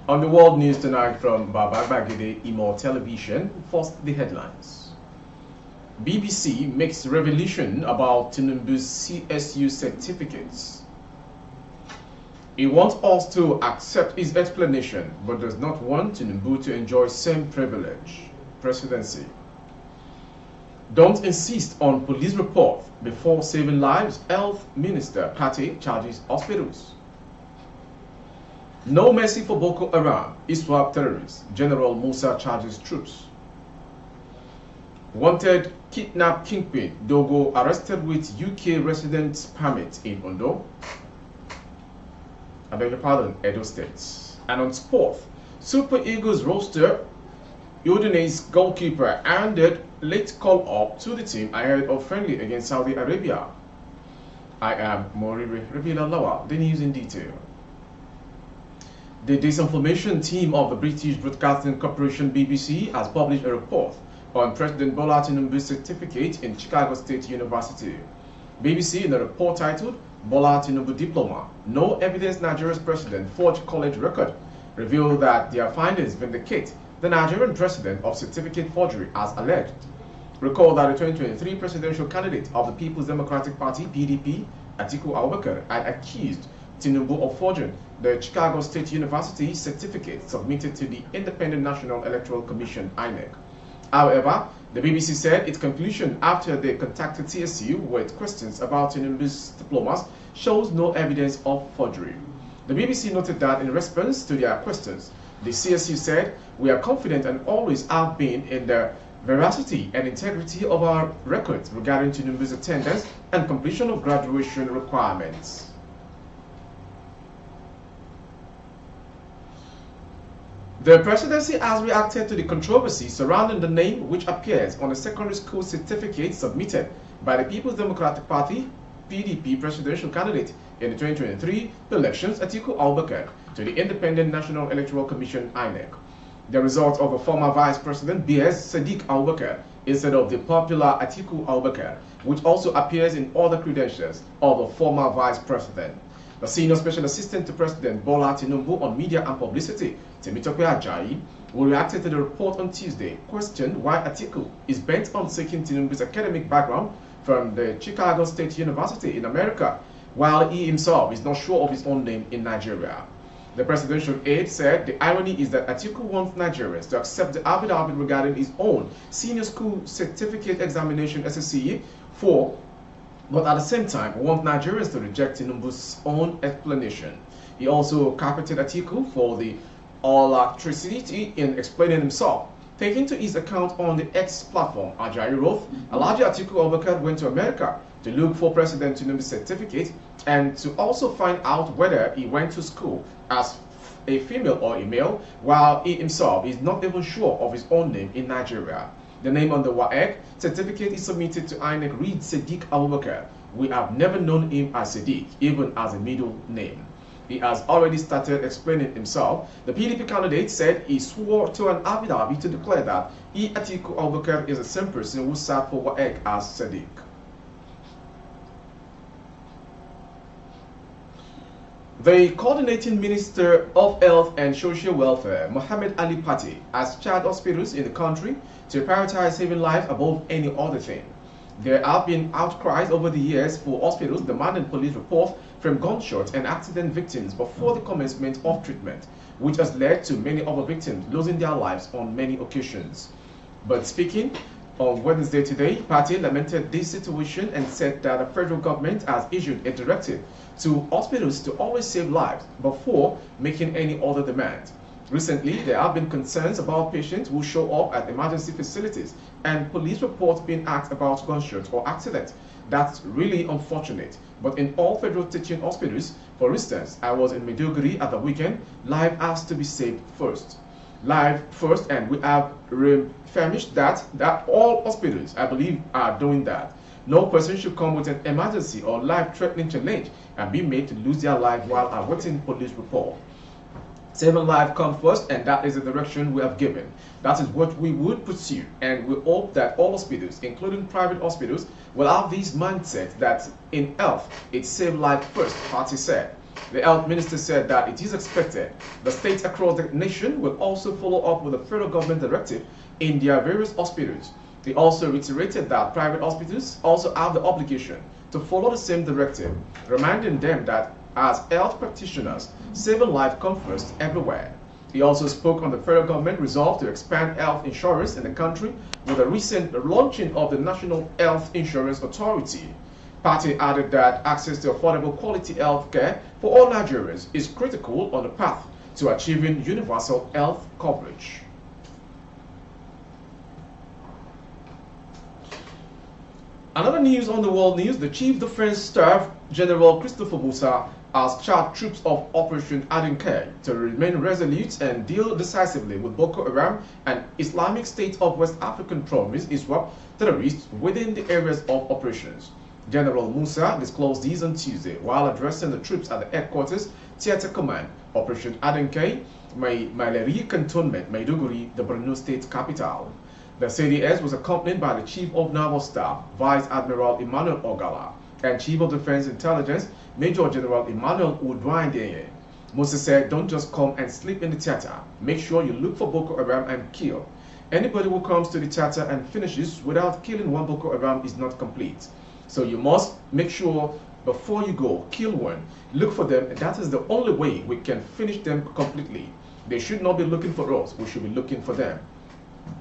On the world news tonight from Baba Bagede Imo Television, first the headlines. BBC makes revelation about Tinubu's CSU certificates. He wants us to accept his explanation, but does not want Tinubu to enjoy same privilege. Presidency. Don't insist on police report before saving lives, Health Minister Party charges hospitals. No mercy for Boko Haram, ISWAP terrorists, General Musa charges troops. Wanted kidnap kingpin, Dogo arrested with UK residence permit in Ondo. I beg your pardon, Edo State. And on sport, Super Eagles roster Udinese's goalkeeper handed late call-up to the team ahead of friendly against Saudi Arabia. I am Moriri Rabila Lawa, the news in detail. The disinformation team of the British Broadcasting Corporation BBC has published a report on President Bola Tinubu's certificate in Chicago State University. BBC, in a report titled Bola Tinubu Diploma, No Evidence Nigeria's President Forged College Record, revealed that their findings vindicate the Nigerian president of certificate forgery as alleged. Recall that the 2023 presidential candidate of the People's Democratic Party, PDP, Atiku Abubakar, had accused Tinubu of forging the Chicago State University certificate submitted to the Independent National Electoral Commission, INEC. However, the BBC said its conclusion after they contacted CSU with questions about Tinubu's diplomas shows no evidence of forgery. The BBC noted that in response to their questions, the CSU said, "We are confident and always have been in the veracity and integrity of our records regarding Tinubu's attendance and completion of graduation requirements." The presidency has reacted to the controversy surrounding the name which appears on a secondary school certificate submitted by the People's Democratic Party PDP presidential candidate in the 2023 elections, Atiku Abubakar, to the Independent National Electoral Commission, INEC. The result of the former Vice President bears Sadiq Abubakar instead of the popular Atiku Abubakar, which also appears in other credentials of the former Vice President. The Senior Special Assistant to President Bola Tinubu on Media and Publicity, Temitope Ajayi, who reacted to the report on Tuesday, questioned why Atiku is bent on seeking Tinubu's academic background from the Chicago State University in America, while he himself is not sure of his own name in Nigeria. The presidential aide said the irony is that Atiku wants Nigerians to accept the affidavit regarding his own senior school certificate examination SSCE but at the same time want Nigerians to reject Tinubu's own explanation. He also carpeted Atiku for the electricity in explaining himself. Taking to his account on the X platform, Ajayi wrote, Alhaji Atiku Abubakar went to America to look for President Tinubu's certificate and to also find out whether he went to school as a female or a male, while he himself is not even sure of his own name in Nigeria. The name on the WAEC certificate is submitted to INEC reads Sadiq Abubakar. We have never known him as Sadiq, even as a middle name. He has already started explaining himself. The PDP candidate said he swore to an affidavit to declare that he, Atiku Abubakar, is the same person who sat for WAEC as Sadiq. The Coordinating Minister of Health and Social Welfare, Mohammed Ali Pate, has charged hospitals in the country to prioritize saving lives above any other thing. There have been outcries over the years for hospitals demanding police reports from gunshot and accident victims before the commencement of treatment, which has led to many other victims losing their lives on many occasions. But speaking on Wednesday today, Pate lamented this situation and said that the federal government has issued a directive to hospitals to always save lives before making any other demand. Recently, there have been concerns about patients who show up at emergency facilities and police reports being asked about gunshots or accidents. That's really unfortunate. But in all federal teaching hospitals, for instance, I was in Maiduguri at the weekend, life has to be saved first. Life first, and we have refurbished that all hospitals, I believe, are doing that. No person should come with an emergency or life-threatening challenge and be made to lose their life while awaiting police report. Saving life comes first, and that is the direction we have given. That is what we would pursue, and we hope that all hospitals, including private hospitals, will have this mindset that in health, it's save life first, Pate said. The health minister said that it is expected the states across the nation will also follow up with the federal government directive in their various hospitals. They also reiterated that private hospitals also have the obligation to follow the same directive, reminding them that as health practitioners, saving life comes first everywhere. He also spoke on the federal government resolve to expand health insurance in the country with the recent launching of the National Health Insurance Authority. Party added that access to affordable quality health care for all Nigerians is critical on the path to achieving universal health coverage. Another news on the world news, the Chief Defense Staff General Christopher Musa has charged troops of Operation Adenkai to remain resolute and deal decisively with Boko Haram and Islamic State of West African Province ISWAP terrorists within the areas of operations. General Musa disclosed these on Tuesday while addressing the troops at the headquarters Theater Command, Operation Adenkai, Maileri Cantonment, Maiduguri, the Borno State capital. The CDS was accompanied by the Chief of Naval Staff, Vice Admiral Emmanuel Ogala, and Chief of Defense Intelligence, Major General Emmanuel Udwaindenye. Musa said, don't just come and sleep in the theater. Make sure you look for Boko Haram and kill. Anybody who comes to the theater and finishes without killing one Boko Haram is not complete. So you must make sure before you go, kill one, look for them, and that is the only way we can finish them completely. They should not be looking for us, we should be looking for them.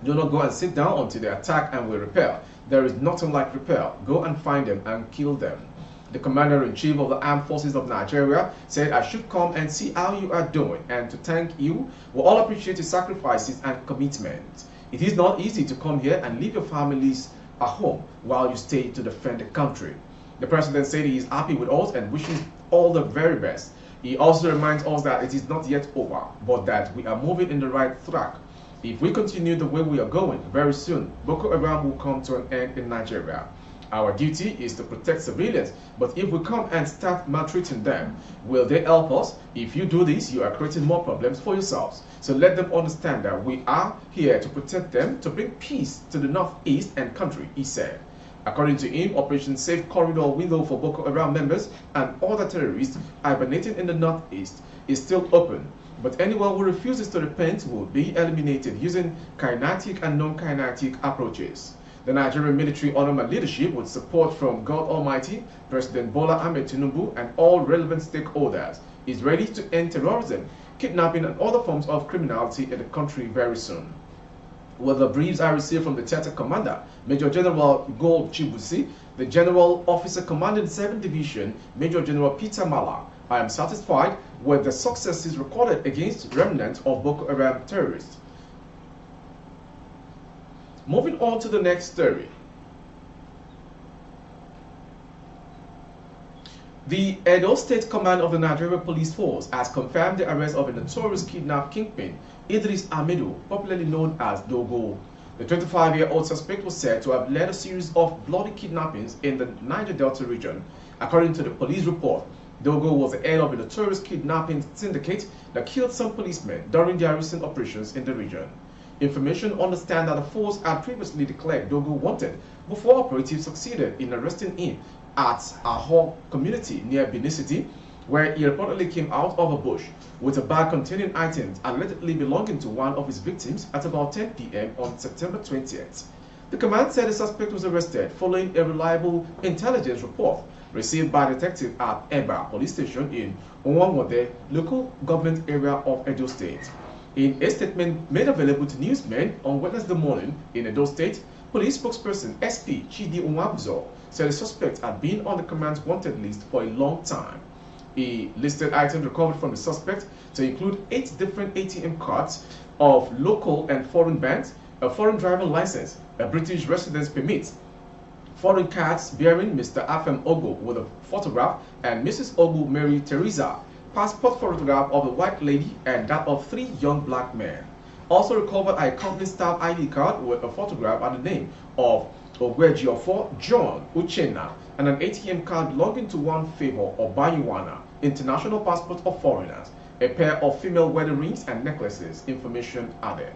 Do not go and sit down until they attack and we repel. There is nothing like repel. Go and find them and kill them. The Commander-in-Chief of the Armed Forces of Nigeria said, I should come and see how you are doing and to thank you. We all appreciate your sacrifices and commitment. It is not easy to come here and leave your families at home while you stay to defend the country. The President said he is happy with us and wishes all the very best. He also reminds us that it is not yet over, but that we are moving in the right track. If we continue the way we are going, very soon, Boko Haram will come to an end in Nigeria. Our duty is to protect civilians, but if we come and start maltreating them, will they help us? If you do this, you are creating more problems for yourselves. So let them understand that we are here to protect them, to bring peace to the northeast and country, he said. According to him, Operation Safe Corridor window for Boko Haram members and other terrorists hibernating in the northeast is still open. But anyone who refuses to repent will be eliminated using kinetic and non-kinetic approaches. The Nigerian military under my leadership, with support from God Almighty, President Bola Ahmed Tinubu, and all relevant stakeholders, is ready to end terrorism, kidnapping, and other forms of criminality in the country very soon. With the briefs I received from the theater commander, Major General Gold Chibusi, the General Officer commanding 7th Division, Major General Peter Mala, I am satisfied with the successes recorded against remnants of Boko Haram terrorists. Moving on to the next story. The Edo State Command of the Nigerian Police Force has confirmed the arrest of a notorious kidnap kingpin, Idris Amidu, popularly known as Dogo. The 25-year-old suspect was said to have led a series of bloody kidnappings in the Niger Delta region. According to the police report, Dogo was the head of a notorious kidnapping syndicate that killed some policemen during their recent operations in the region. Information understands that the force had previously declared Dogo wanted before operatives succeeded in arresting him at Ahok community near Benin City, where he reportedly came out of a bush with a bag containing items allegedly belonging to one of his victims at about 10 p.m. on September 20th. The command said the suspect was arrested following a reliable intelligence report received by a detective at Eba police station in Onwangode, local government area of Edo State. In a statement made available to newsmen on Wednesday morning in Edo State, police spokesperson SP Chidi Unwabuzo said the suspect had been on the command's wanted list for a long time. He listed items recovered from the suspect to include 8 different ATM cards of local and foreign banks, a foreign driver license, a British residence permit, foreign cards bearing Mr. Afem Ogo with a photograph and Mrs. Ogo Mary Teresa, passport photograph of a white lady and that of 3 young black men. Also recovered a company staff ID card with a photograph and the name of Ogwejiofo John Uchenna and an ATM card belonging to one Favor Obayuwana, international passport of foreigners, a pair of female wedding rings and necklaces, information added.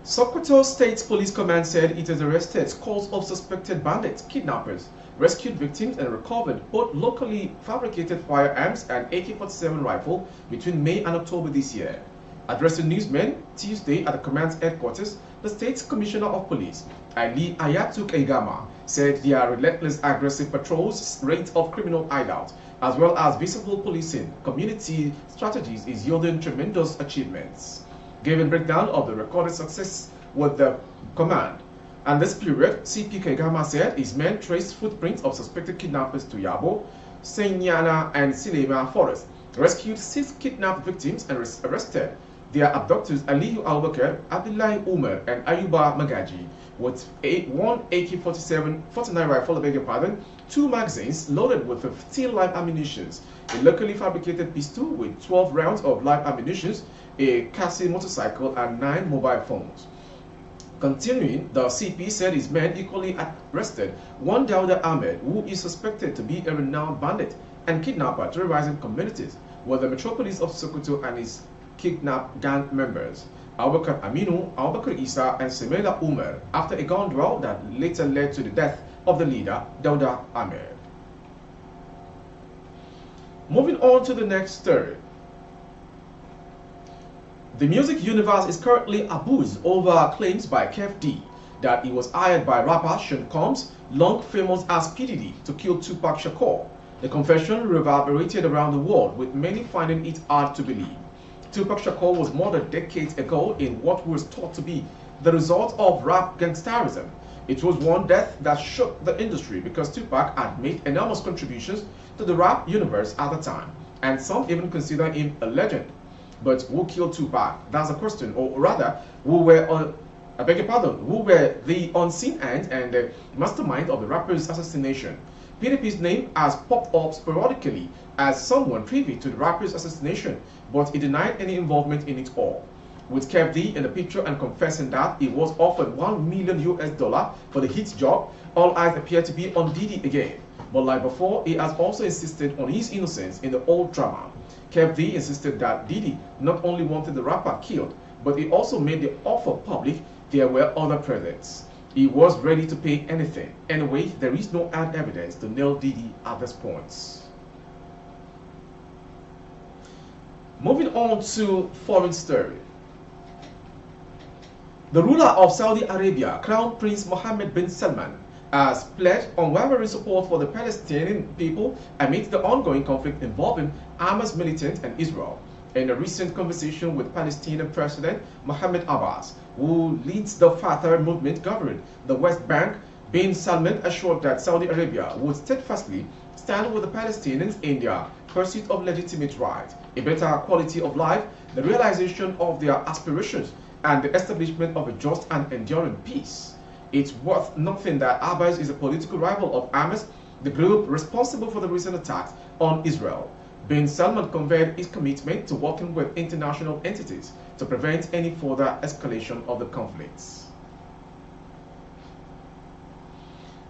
Sokoto State Police Command said it has arrested scores of suspected bandits, kidnappers, rescued victims, and recovered both locally fabricated firearms and AK-47 rifle between May and October this year. Addressing newsmen Tuesday at the command's headquarters, the state's commissioner of police, Ali Ayatuk Egama, said their relentless aggressive patrols, rate of criminal hideouts, as well as visible policing community strategies is yielding tremendous achievements. Giving breakdown of the recorded success with the command. And this period, CP Kegama said his men traced footprints of suspected kidnappers to Yabo, Senyana, and Silema Forest, rescued 6 kidnapped victims and arrested their abductors Aliyu Abubakar, Abdullahi Umar, and Ayuba Magaji with one AK-47 49 rifle, 2 magazines loaded with 15 live ammunition, a locally fabricated pistol with 12 rounds of live ammunition, a Cassie motorcycle, and 9 mobile phones. Continuing, the CP said his men equally arrested one Dauda Ahmed, who is suspected to be a renowned bandit and kidnapper terrorizing communities with the metropolis of Sokoto and his kidnapped gang members, Abubakar Aminu, Abubakar Isa, and Semela Umar, after a gun duel that later led to the death of the leader, Dauda Ahmed. Moving on to the next story. The music universe is currently abused over claims by Kef D that he was hired by rapper Sean Combs, long famous as P. Diddy, to kill Tupac Shakur. The confession reverberated around the world, with many finding it hard to believe. Tupac Shakur was murdered decades ago in what was thought to be the result of rap gangsterism. It was one death that shook the industry because Tupac had made enormous contributions to the rap universe at the time, and some even consider him a legend. But who killed Tupac? That's a question, or rather, who were the unseen hand and the mastermind of the rapper's assassination? PDP's name has popped up sporadically as someone privy to the rapper's assassination, but he denied any involvement in it all. With Kev D in the picture and confessing that he was offered $1 million for the hit job, all eyes appear to be on Didi again. But like before, he has also insisted on his innocence in the old drama. Kev D insisted that Didi not only wanted the rapper killed, but he also made the offer public there were other presents. He was ready to pay anything. Anyway, there is no hard evidence to nail Didi at this point. Moving on to foreign story. The ruler of Saudi Arabia, Crown Prince Mohammed bin Salman, has pledged unwavering support for the Palestinian people amidst the ongoing conflict involving Hamas militants and Israel. In a recent conversation with Palestinian President Mahmoud Abbas, who leads the Fatah movement governing the West Bank, bin Salman assured that Saudi Arabia would steadfastly stand with the Palestinians in their pursuit of legitimate rights, a better quality of life, the realization of their aspirations, and the establishment of a just and enduring peace. It's worth noting that Abbas is a political rival of Hamas, the group responsible for the recent attacks on Israel. Bin Salman conveyed his commitment to working with international entities to prevent any further escalation of the conflicts.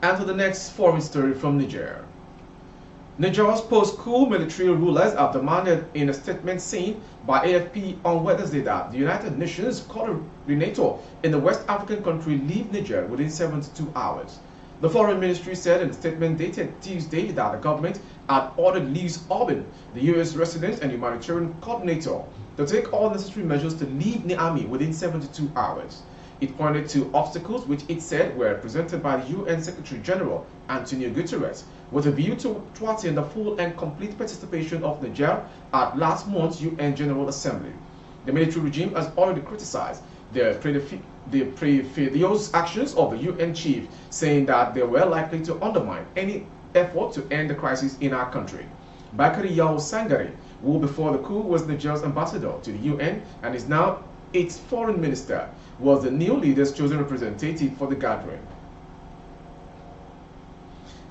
And to the next foreign story from Niger. Niger's post-coup military rulers have demanded in a statement seen by AFP on Wednesday that the United Nations coordinator in the West African country leave Niger within 72 hours. The Foreign Ministry said in a statement dated Tuesday that the government had ordered Lise Aubin, the U.S. resident and humanitarian coordinator, to take all necessary measures to leave Niamey within 72 hours. It pointed to obstacles which it said were presented by the UN Secretary General Antonio Guterres, with a view to thwarting the full and complete participation of Niger at last month's UN General Assembly. The military regime has already criticized the previous actions of the UN chief, saying that they were likely to undermine any effort to end the crisis in our country. Bakary Yao Sangare, who before the coup was Niger's ambassador to the UN and is now its foreign minister, was the new leader's chosen representative for the gathering.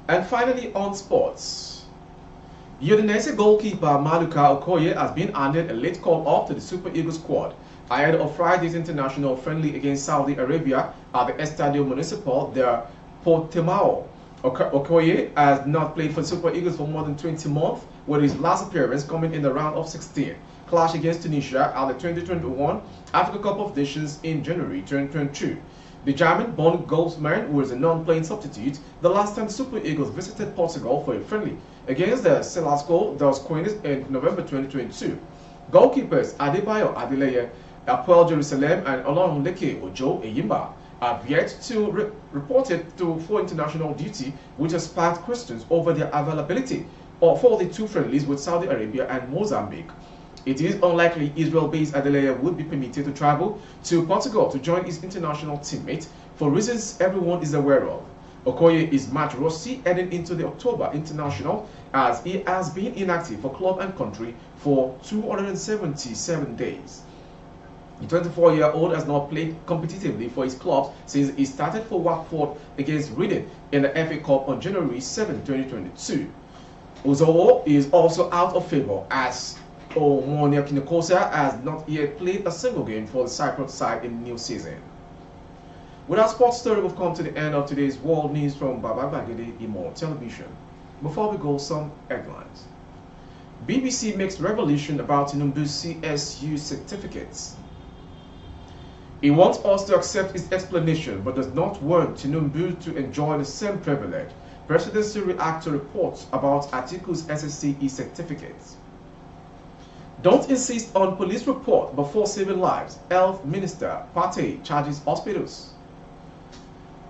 And finally, on sports. Udinese goalkeeper Maduka Okoye has been handed a late call-up to the Super Eagles squad ahead of Friday's international friendly against Saudi Arabia at the Estadio Municipal de Portimao. Okoye has not played for the Super Eagles for more than 20 months, with his last appearance coming in the round of 16, clash against Tunisia at the 2021 Africa Cup of Nations in January 2022. The German-born goalsman was a non-playing substitute the last time the Super Eagles visited Portugal for a friendly against the Selasco dos Coines in November 2022. Goalkeepers Adebayo Adeleye, Apoel Jerusalem and Olorunleke Ojo Eyimba have yet to reported for international duty, which has sparked questions over their availability for the two friendlies with Saudi Arabia and Mozambique. It is unlikely Israel-based Adeleye would be permitted to travel to Portugal to join his international teammate for reasons everyone is aware of. Okoye is match rusty heading into the October international as he has been inactive for club and country for 277 days. The 24-year-old has not played competitively for his club since he started for Watford against Reading in the FA Cup on January 7, 2022. Uzowo is also out of favour as Omonia Kinokosa has not yet played a single game for the Cyprus side in the new season. With our sports story, we've come to the end of today's world news from Baba Bagede Imo Television. Before we go, some headlines. BBC makes revelation about Tinubu's CSU certificates. He wants us to accept his explanation but does not want Tinubu to enjoy the same privilege. Presidency reacts to reports about Atiku's SSCE certificates. Don't insist on police report before saving lives. Health Minister Pate charges hospitals.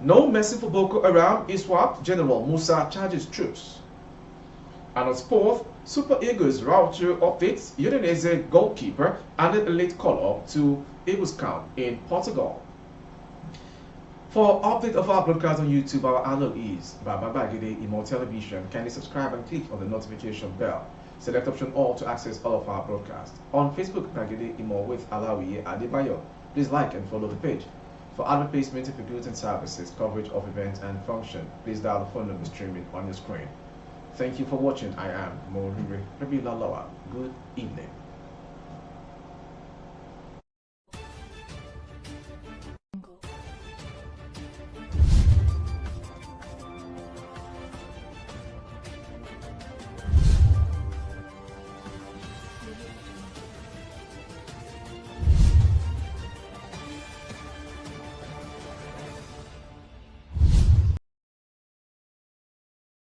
No mercy for Boko Haram. ISWAP General Musa charges troops. And on sport, Super Eagles route to updates. Udinese goalkeeper added a late call-up to Eagles camp in Portugal. For update of our broadcast on YouTube, our handle is Baba Bagede Imo Television. Kindly subscribe and click on the notification bell. Select option all to access all of our broadcasts. On Facebook, Bagede Imo with Alawiye Adebayo. Please like and follow the page. For advertisement for goods and services, coverage of events and function, please dial the phone number streaming on your screen. Thank you for watching. I am Morire Rabila Lawa. Good evening.